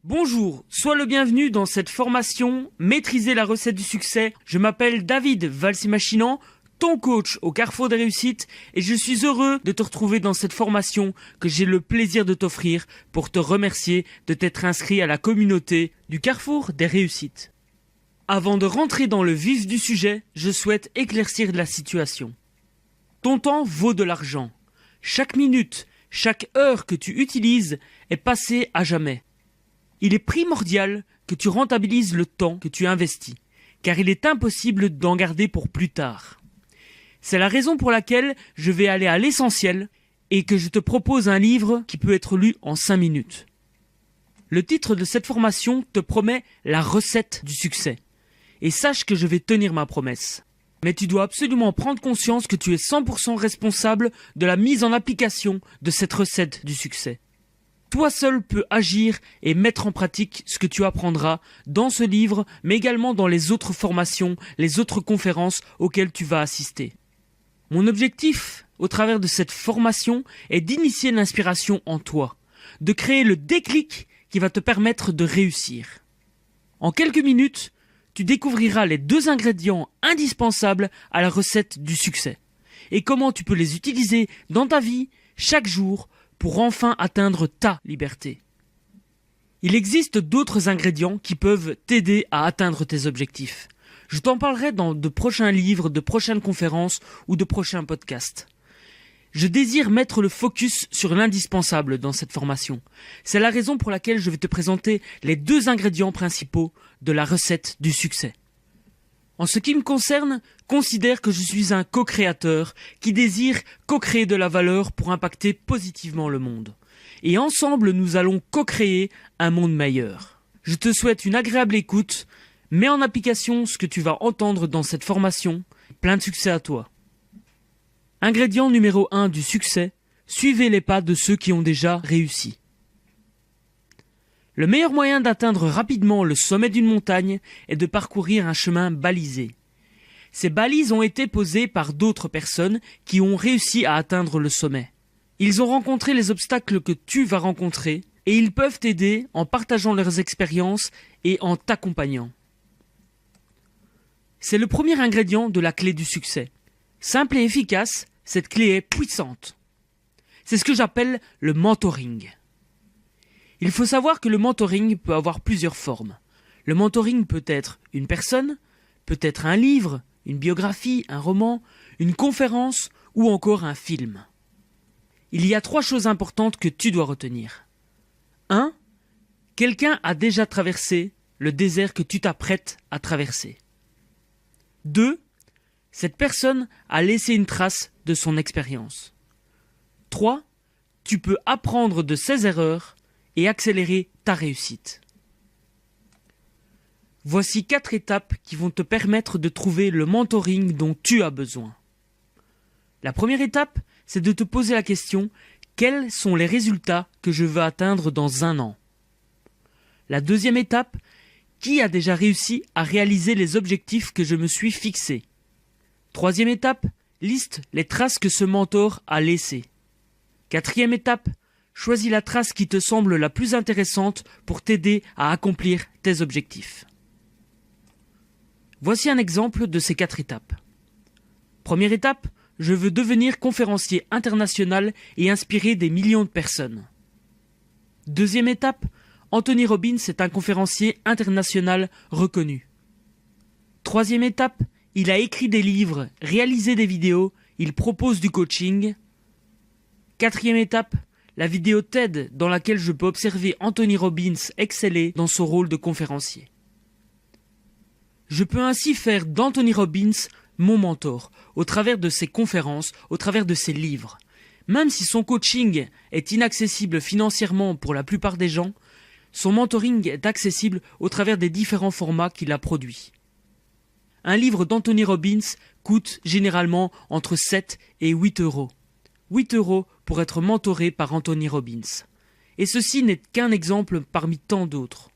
Bonjour, sois le bienvenu dans cette formation Maîtriser la recette du succès. Je m'appelle David Valsimachinant, ton coach au carrefour des réussites, et je suis heureux de te retrouver dans cette formation que j'ai le plaisir de t'offrir pour te remercier de t'être inscrit à la communauté du carrefour des réussites. Avant de rentrer dans le vif du sujet, je souhaite éclaircir la situation. Ton temps vaut de l'argent. Chaque minute, chaque heure que tu utilises est passée à jamais. Il est primordial que tu rentabilises le temps que tu investis, car il est impossible d'en garder pour plus tard. C'est la raison pour laquelle je vais aller à l'essentiel et que je te propose un livre qui peut être lu en 5 minutes. Le titre de cette formation te promet la recette du succès. Et sache que je vais tenir ma promesse. Mais tu dois absolument prendre conscience que tu es 100% responsable de la mise en application de cette recette du succès. Toi seul peux agir et mettre en pratique ce que tu apprendras dans ce livre, mais également dans les autres formations, les autres conférences auxquelles tu vas assister. Mon objectif, au travers de cette formation, est d'initier l'inspiration en toi, de créer le déclic qui va te permettre de réussir. En quelques minutes, tu découvriras les 2 ingrédients indispensables à la recette du succès et comment tu peux les utiliser dans ta vie chaque jour pour enfin atteindre ta liberté. Il existe d'autres ingrédients qui peuvent t'aider à atteindre tes objectifs. Je t'en parlerai dans de prochains livres, de prochaines conférences ou de prochains podcasts. Je désire mettre le focus sur l'indispensable dans cette formation. C'est la raison pour laquelle je vais te présenter les 2 ingrédients principaux de la recette du succès. En ce qui me concerne, considère que je suis un co-créateur qui désire co-créer de la valeur pour impacter positivement le monde. Et ensemble, nous allons co-créer un monde meilleur. Je te souhaite une agréable écoute. Mets en application ce que tu vas entendre dans cette formation. Plein de succès à toi. Ingrédient numéro 1 du succès, suivez les pas de ceux qui ont déjà réussi. Le meilleur moyen d'atteindre rapidement le sommet d'une montagne est de parcourir un chemin balisé. Ces balises ont été posées par d'autres personnes qui ont réussi à atteindre le sommet. Ils ont rencontré les obstacles que tu vas rencontrer et ils peuvent t'aider en partageant leurs expériences et en t'accompagnant. C'est le premier ingrédient de la clé du succès. Simple et efficace, cette clé est puissante. C'est ce que j'appelle le mentoring. Il faut savoir que le mentoring peut avoir plusieurs formes. Le mentoring peut être une personne, peut être un livre, une biographie, un roman, une conférence ou encore un film. Il y a 3 choses importantes que tu dois retenir. 1. Quelqu'un a déjà traversé le désert que tu t'apprêtes à traverser. 2. Cette personne a laissé une trace de son expérience. 3. Tu peux apprendre de ses erreurs et accélérer ta réussite. Voici 4 étapes qui vont te permettre de trouver le mentoring dont tu as besoin. La première étape, c'est de te poser la question « Quels sont les résultats que je veux atteindre dans 1 an ?» La deuxième étape, qui a déjà réussi à réaliser les objectifs que je me suis fixés? Troisième étape, liste les traces que ce mentor a laissées. Quatrième étape, choisis la trace qui te semble la plus intéressante pour t'aider à accomplir tes objectifs. Voici un exemple de ces 4 étapes. Première étape, je veux devenir conférencier international et inspirer des millions de personnes. Deuxième étape, Anthony Robbins est un conférencier international reconnu. Troisième étape, il a écrit des livres, réalisé des vidéos, il propose du coaching. Quatrième étape, la vidéo TED dans laquelle je peux observer Anthony Robbins exceller dans son rôle de conférencier. Je peux ainsi faire d'Anthony Robbins mon mentor, au travers de ses conférences, au travers de ses livres. Même si son coaching est inaccessible financièrement pour la plupart des gens, son mentoring est accessible au travers des différents formats qu'il a produits. Un livre d'Anthony Robbins coûte généralement entre 7 et 8 euros. 8 euros pour être mentoré par Anthony Robbins. Et ceci n'est qu'un exemple parmi tant d'autres.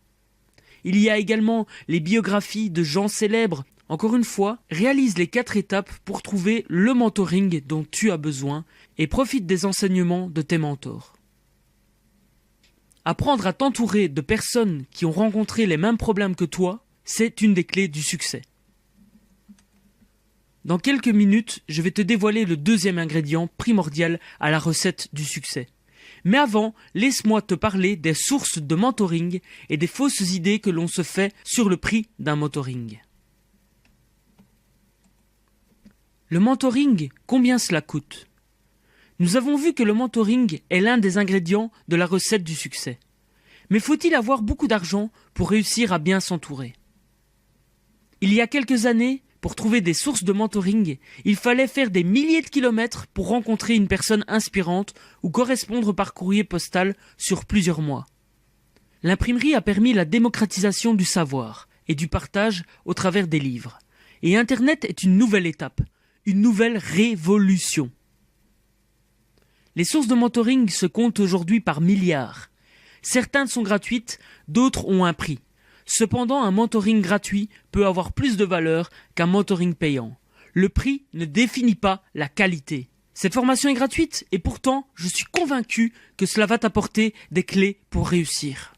Il y a également les biographies de gens célèbres. Encore une fois, réalise les 4 étapes pour trouver le mentoring dont tu as besoin et profite des enseignements de tes mentors. Apprendre à t'entourer de personnes qui ont rencontré les mêmes problèmes que toi, c'est une des clés du succès. Dans quelques minutes, je vais te dévoiler le deuxième ingrédient primordial à la recette du succès. Mais avant, laisse-moi te parler des sources de mentoring et des fausses idées que l'on se fait sur le prix d'un mentoring. Le mentoring, combien cela coûte ? Nous avons vu que le mentoring est l'un des ingrédients de la recette du succès. Mais faut-il avoir beaucoup d'argent pour réussir à bien s'entourer ? Il y a quelques années, pour trouver des sources de mentoring, il fallait faire des milliers de kilomètres pour rencontrer une personne inspirante ou correspondre par courrier postal sur plusieurs mois. L'imprimerie a permis la démocratisation du savoir et du partage au travers des livres. Et Internet est une nouvelle étape, une nouvelle révolution. Les sources de mentoring se comptent aujourd'hui par milliards. Certaines sont gratuites, d'autres ont un prix. Cependant, un mentoring gratuit peut avoir plus de valeur qu'un mentoring payant. Le prix ne définit pas la qualité. Cette formation est gratuite et pourtant, je suis convaincu que cela va t'apporter des clés pour réussir.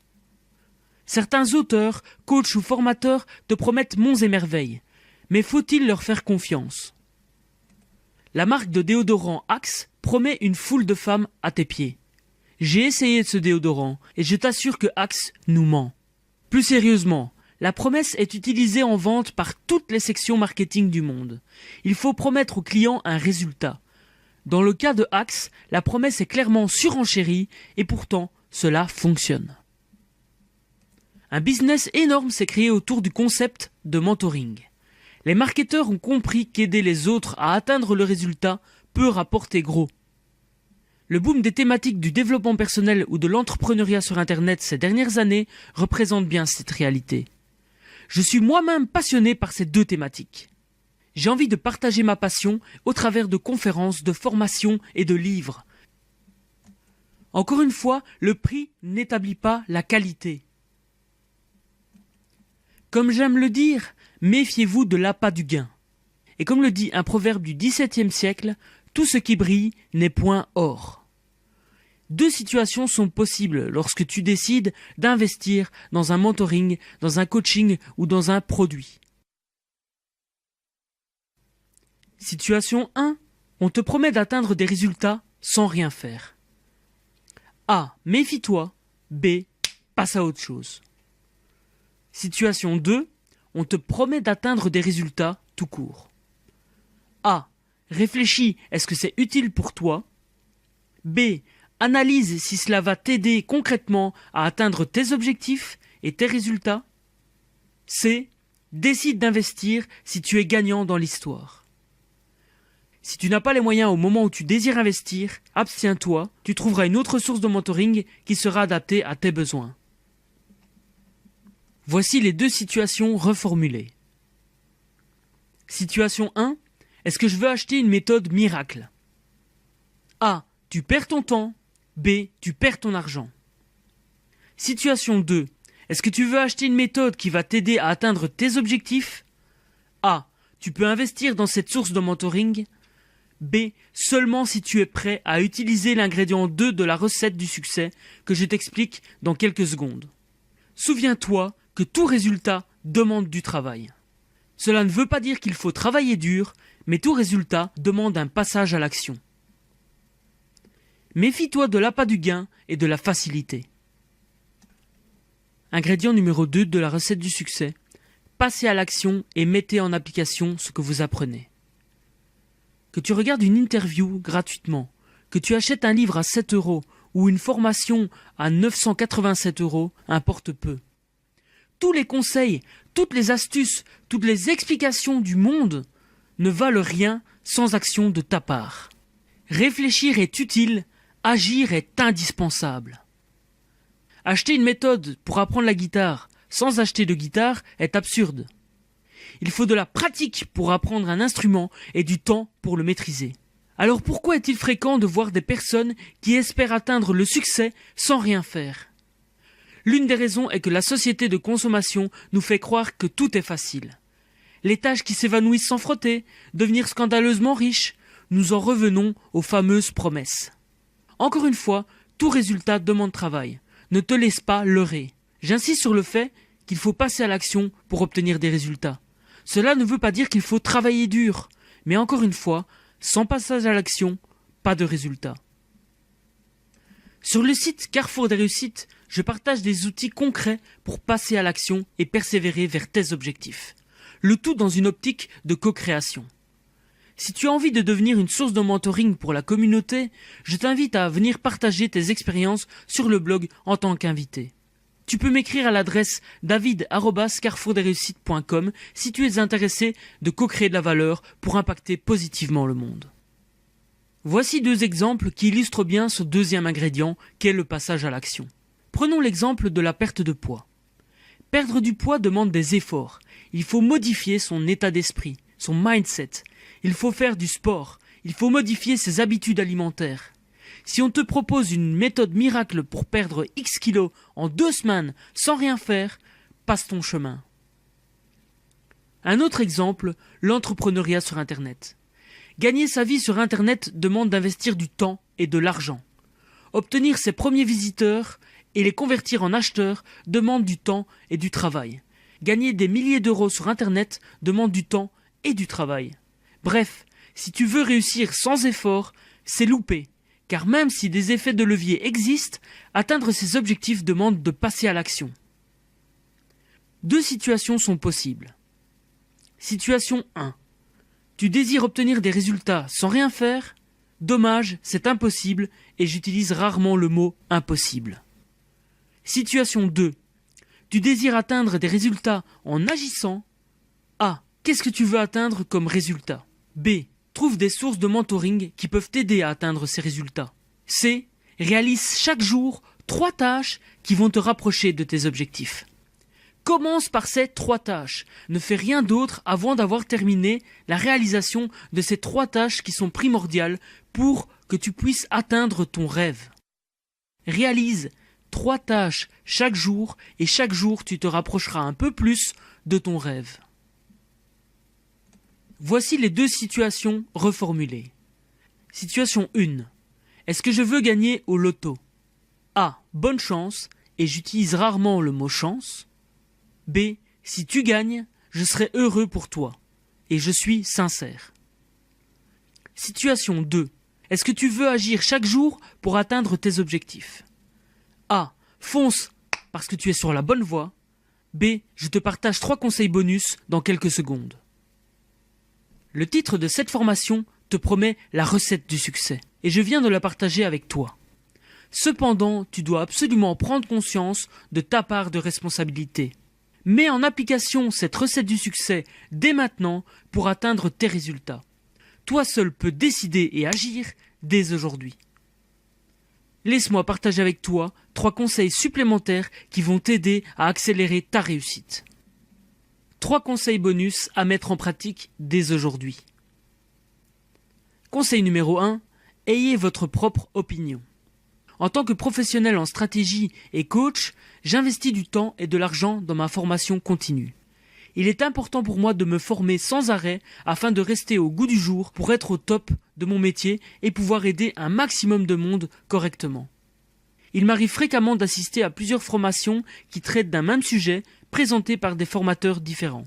Certains auteurs, coachs ou formateurs te promettent monts et merveilles, mais faut-il leur faire confiance ? La marque de déodorant Axe promet une foule de femmes à tes pieds. J'ai essayé ce déodorant et je t'assure que Axe nous ment. Plus sérieusement, la promesse est utilisée en vente par toutes les sections marketing du monde. Il faut promettre au client un résultat. Dans le cas de Axe, la promesse est clairement surenchérie et pourtant, cela fonctionne. Un business énorme s'est créé autour du concept de mentoring. Les marketeurs ont compris qu'aider les autres à atteindre le résultat peut rapporter gros. Le boom des thématiques du développement personnel ou de l'entrepreneuriat sur Internet ces dernières années représente bien cette réalité. Je suis moi-même passionné par ces deux thématiques. J'ai envie de partager ma passion au travers de conférences, de formations et de livres. Encore une fois, le prix n'établit pas la qualité. Comme j'aime le dire, méfiez-vous de l'appât du gain. Et comme le dit un proverbe du XVIIe siècle, tout ce qui brille n'est point or. Deux situations sont possibles lorsque tu décides d'investir dans un mentoring, dans un coaching ou dans un produit. Situation 1. On te promet d'atteindre des résultats sans rien faire. A. Méfie-toi. B. Passe à autre chose. Situation 2. On te promet d'atteindre des résultats tout court. A. Réfléchis, est-ce que c'est utile pour toi ? B. Analyse si cela va t'aider concrètement à atteindre tes objectifs et tes résultats. C. Décide d'investir si tu es gagnant dans l'histoire. Si tu n'as pas les moyens au moment où tu désires investir, abstiens-toi, tu trouveras une autre source de mentoring qui sera adaptée à tes besoins. Voici les deux situations reformulées. Situation 1. Est-ce que je veux acheter une méthode miracle ? A. Tu perds ton temps. B. Tu perds ton argent. Situation 2. Est-ce que tu veux acheter une méthode qui va t'aider à atteindre tes objectifs ? A. Tu peux investir dans cette source de mentoring. B. Seulement si tu es prêt à utiliser l'ingrédient 2 de la recette du succès que je t'explique dans quelques secondes. Souviens-toi que tout résultat demande du travail. Cela ne veut pas dire qu'il faut travailler dur, mais tout résultat demande un passage à l'action. Méfie-toi de l'appât du gain et de la facilité. Ingrédient numéro 2 de la recette du succès. Passez à l'action et mettez en application ce que vous apprenez. Que tu regardes une interview gratuitement, que tu achètes un livre à 7 € ou une formation à 987 €, importe peu. Tous les conseils, toutes les astuces, toutes les explications du monde ne valent rien sans action de ta part. Réfléchir est utile, agir est indispensable. Acheter une méthode pour apprendre la guitare sans acheter de guitare est absurde. Il faut de la pratique pour apprendre un instrument et du temps pour le maîtriser. Alors pourquoi est-il fréquent de voir des personnes qui espèrent atteindre le succès sans rien faire ? L'une des raisons est que la société de consommation nous fait croire que tout est facile. Les tâches qui s'évanouissent sans frotter, devenir scandaleusement riches, nous en revenons aux fameuses promesses. Encore une fois, tout résultat demande travail. ne te laisse pas leurrer. J'insiste sur le fait qu'il faut passer à l'action pour obtenir des résultats. Cela ne veut pas dire qu'il faut travailler dur, mais encore une fois, sans passage à l'action, pas de résultats. Sur le site Carrefour des réussites, je partage des outils concrets pour passer à l'action et persévérer vers tes objectifs. Le tout dans une optique de co-création. Si tu as envie de devenir une source de mentoring pour la communauté, je t'invite à venir partager tes expériences sur le blog en tant qu'invité. Tu peux m'écrire à l'adresse david@carrefourdesreussites.com si tu es intéressé de co-créer de la valeur pour impacter positivement le monde. Voici 2 exemples qui illustrent bien ce deuxième ingrédient qu'est le passage à l'action. Prenons l'exemple de la perte de poids. Perdre du poids demande des efforts. Il faut modifier son état d'esprit, son mindset. Il faut faire du sport. Il faut modifier ses habitudes alimentaires. Si on te propose une méthode miracle pour perdre X kilos en 2 semaines sans rien faire, passe ton chemin. Un autre exemple, l'entrepreneuriat sur Internet. Gagner sa vie sur Internet demande d'investir du temps et de l'argent. Obtenir ses premiers visiteurs et les convertir en acheteurs demande du temps et du travail. Gagner des milliers d'euros sur Internet demande du temps et du travail. Bref, si tu veux réussir sans effort, c'est loupé. Car même si des effets de levier existent, atteindre ces objectifs demande de passer à l'action. 2 situations sont possibles. Situation 1. Tu désires obtenir des résultats sans rien faire? Dommage, c'est impossible et j'utilise rarement le mot impossible. Situation 2. Tu désires atteindre des résultats en agissant? A. Qu'est-ce que tu veux atteindre comme résultat? B. Trouve des sources de mentoring qui peuvent t'aider à atteindre ces résultats. C. Réalise chaque jour 3 tâches qui vont te rapprocher de tes objectifs. Commence par ces 3 tâches. Ne fais rien d'autre avant d'avoir terminé la réalisation de ces 3 tâches qui sont primordiales pour que tu puisses atteindre ton rêve. Réalise 3 tâches chaque jour et chaque jour tu te rapprocheras un peu plus de ton rêve. Voici les 2 situations reformulées. Situation 1. Est-ce que je veux gagner au loto? A. Bonne chance, et j'utilise rarement le mot chance. B. Si tu gagnes, je serai heureux pour toi, et je suis sincère. Situation 2. Est-ce que tu veux agir chaque jour pour atteindre tes objectifs? A. Fonce, parce que tu es sur la bonne voie. B. Je te partage 3 conseils bonus dans quelques secondes. Le titre de cette formation te promet la recette du succès, et je viens de la partager avec toi. Cependant, tu dois absolument prendre conscience de ta part de responsabilité. Mets en application cette recette du succès dès maintenant pour atteindre tes résultats. Toi seul peux décider et agir dès aujourd'hui. Laisse-moi partager avec toi 3 conseils supplémentaires qui vont t'aider à accélérer ta réussite. 3 conseils bonus à mettre en pratique dès aujourd'hui. Conseil numéro 1. Ayez votre propre opinion. En tant que professionnel en stratégie et coach, j'investis du temps et de l'argent dans ma formation continue. Il est important pour moi de me former sans arrêt afin de rester au goût du jour pour être au top de mon métier et pouvoir aider un maximum de monde correctement. Il m'arrive fréquemment d'assister à plusieurs formations qui traitent d'un même sujet présenté par des formateurs différents.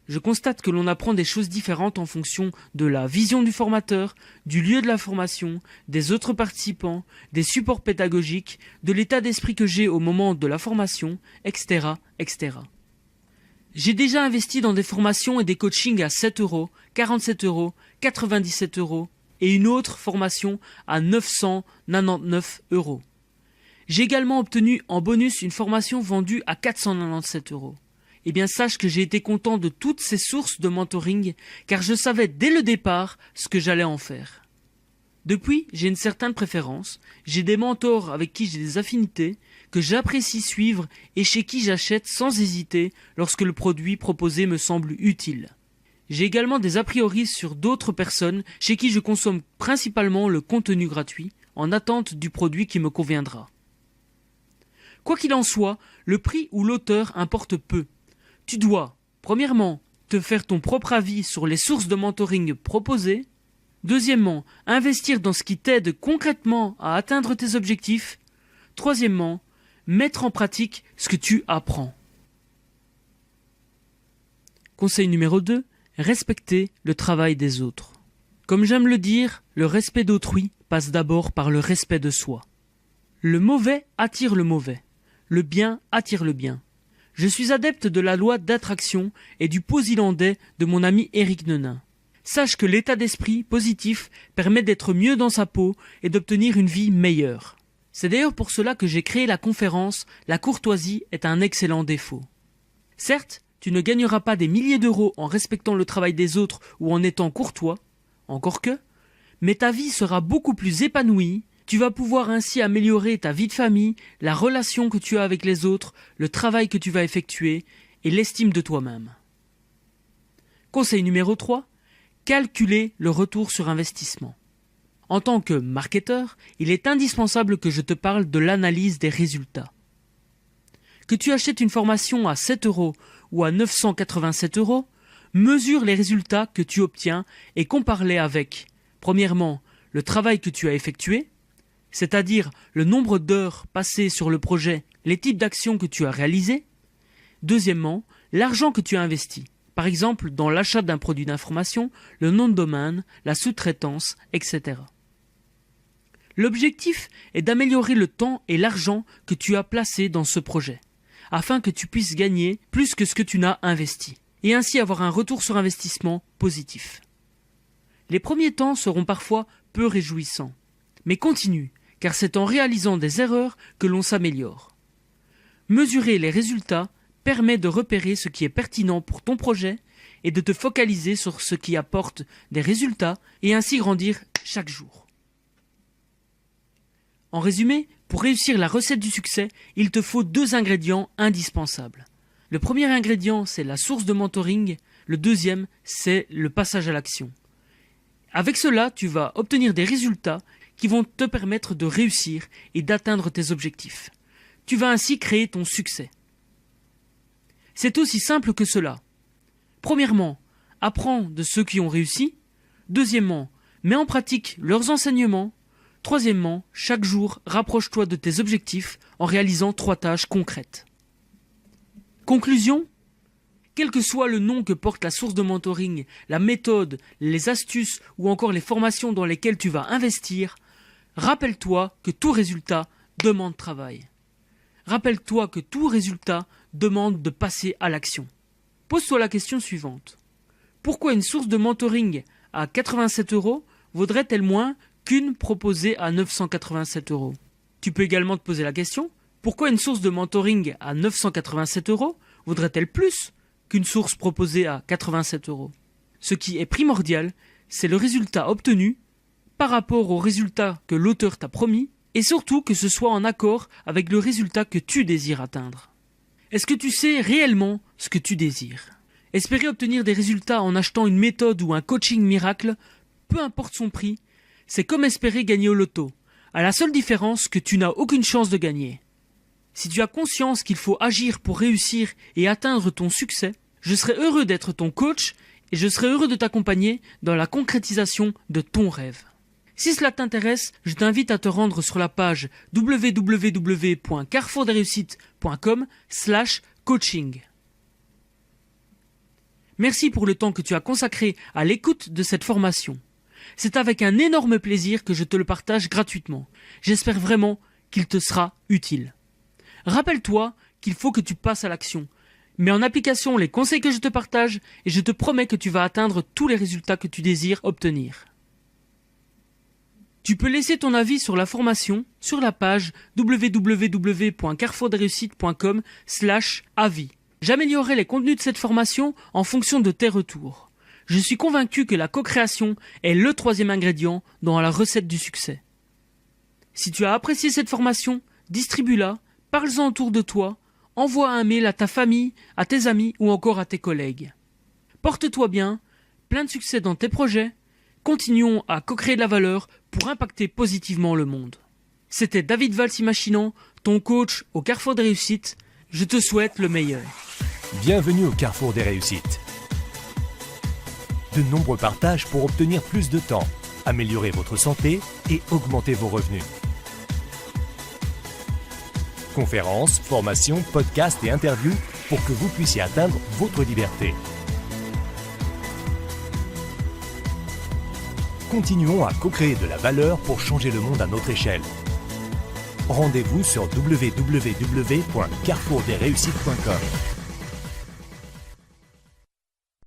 Je constate que l'on apprend des choses différentes en fonction de la vision du formateur, du lieu de la formation, des autres participants, des supports pédagogiques, de l'état d'esprit que j'ai au moment de la formation, etc., etc. J'ai déjà investi dans des formations et des coachings à 7 €, 47 €, 97 € et une autre formation à 999 €. J'ai également obtenu en bonus une formation vendue à 497 €. Eh bien, sache que j'ai été content de toutes ces sources de mentoring, car je savais dès le départ ce que j'allais en faire. Depuis, j'ai une certaine préférence, j'ai des mentors avec qui j'ai des affinités, que j'apprécie suivre et chez qui j'achète sans hésiter lorsque le produit proposé me semble utile. J'ai également des a priori sur d'autres personnes chez qui je consomme principalement le contenu gratuit, en attente du produit qui me conviendra. Quoi qu'il en soit, le prix ou l'auteur importe peu. Tu dois, premièrement, te faire ton propre avis sur les sources de mentoring proposées. Deuxièmement, investir dans ce qui t'aide concrètement à atteindre tes objectifs. Troisièmement, mettre en pratique ce que tu apprends. Conseil numéro 2, respecter le travail des autres. Comme j'aime le dire, le respect d'autrui passe d'abord par le respect de soi. Le mauvais attire le mauvais, le bien attire le bien. Je suis adepte de la loi d'attraction et du posélandais de mon ami Éric Nenin. Sache que l'état d'esprit positif permet d'être mieux dans sa peau et d'obtenir une vie meilleure. C'est d'ailleurs pour cela que j'ai créé la conférence « La courtoisie est un excellent défaut ». Certes, tu ne gagneras pas des milliers d'euros en respectant le travail des autres ou en étant courtois, encore que, mais ta vie sera beaucoup plus épanouie, tu vas pouvoir ainsi améliorer ta vie de famille, la relation que tu as avec les autres, le travail que tu vas effectuer et l'estime de toi-même. Conseil numéro 3, calculer le retour sur investissement. En tant que marketeur, il est indispensable que je te parle de l'analyse des résultats. Que tu achètes une formation à 7 € ou à 987 €, mesure les résultats que tu obtiens et compare-les avec, premièrement, le travail que tu as effectué, c'est-à-dire le nombre d'heures passées sur le projet, les types d'actions que tu as réalisées, deuxièmement, l'argent que tu as investi, par exemple dans l'achat d'un produit d'information, le nom de domaine, la sous-traitance, etc. L'objectif est d'améliorer le temps et l'argent que tu as placé dans ce projet, afin que tu puisses gagner plus que ce que tu n'as investi, et ainsi avoir un retour sur investissement positif. Les premiers temps seront parfois peu réjouissants, mais continue, car c'est en réalisant des erreurs que l'on s'améliore. Mesurer les résultats permet de repérer ce qui est pertinent pour ton projet et de te focaliser sur ce qui apporte des résultats et ainsi grandir chaque jour. En résumé, pour réussir la recette du succès, il te faut 2 ingrédients indispensables. Le premier ingrédient, c'est la source de mentoring. Le deuxième, c'est le passage à l'action. Avec cela, tu vas obtenir des résultats qui vont te permettre de réussir et d'atteindre tes objectifs. Tu vas ainsi créer ton succès. C'est aussi simple que cela. Premièrement, apprends de ceux qui ont réussi. Deuxièmement, mets en pratique leurs enseignements. Troisièmement, chaque jour, rapproche-toi de tes objectifs en réalisant 3 tâches concrètes. Conclusion ? Quel que soit le nom que porte la source de mentoring, la méthode, les astuces ou encore les formations dans lesquelles tu vas investir, rappelle-toi que tout résultat demande travail. Rappelle-toi que tout résultat demande de passer à l'action. Pose-toi la question suivante. Pourquoi une source de mentoring à 87 € vaudrait-elle moins qu'une proposée à 987 €? Tu peux également te poser la question, pourquoi une source de mentoring à 987 € vaudrait-elle plus qu'une source proposée à 87 €? Ce qui est primordial, c'est le résultat obtenu par rapport au résultat que l'auteur t'a promis et surtout que ce soit en accord avec le résultat que tu désires atteindre. Est-ce que tu sais réellement ce que tu désires? Espérer obtenir des résultats en achetant une méthode ou un coaching miracle, peu importe son prix, c'est comme espérer gagner au loto, à la seule différence que tu n'as aucune chance de gagner. Si tu as conscience qu'il faut agir pour réussir et atteindre ton succès, je serai heureux d'être ton coach et je serai heureux de t'accompagner dans la concrétisation de ton rêve. Si cela t'intéresse, je t'invite à te rendre sur la page www.carrefourdesreussites.com/coaching. Merci pour le temps que tu as consacré à l'écoute de cette formation. C'est avec un énorme plaisir que je te le partage gratuitement. J'espère vraiment qu'il te sera utile. Rappelle-toi qu'il faut que tu passes à l'action. Mets en application les conseils que je te partage et je te promets que tu vas atteindre tous les résultats que tu désires obtenir. Tu peux laisser ton avis sur la formation sur la page www.carrefourdesreussites.com/avis. J'améliorerai les contenus de cette formation en fonction de tes retours. Je suis convaincu que la co-création est le 3e ingrédient dans la recette du succès. Si tu as apprécié cette formation, distribue-la, parle-en autour de toi, envoie un mail à ta famille, à tes amis ou encore à tes collègues. Porte-toi bien, plein de succès dans tes projets, continuons à co-créer de la valeur pour impacter positivement le monde. C'était David Valsimachinan, ton coach au Carrefour des Réussites. Je te souhaite le meilleur. Bienvenue au Carrefour des Réussites. De nombreux partages pour obtenir plus de temps, améliorer votre santé et augmenter vos revenus. Conférences, formations, podcasts et interviews pour que vous puissiez atteindre votre liberté. Continuons à co-créer de la valeur pour changer le monde à notre échelle. Rendez-vous sur www.carrefourdesreussites.com.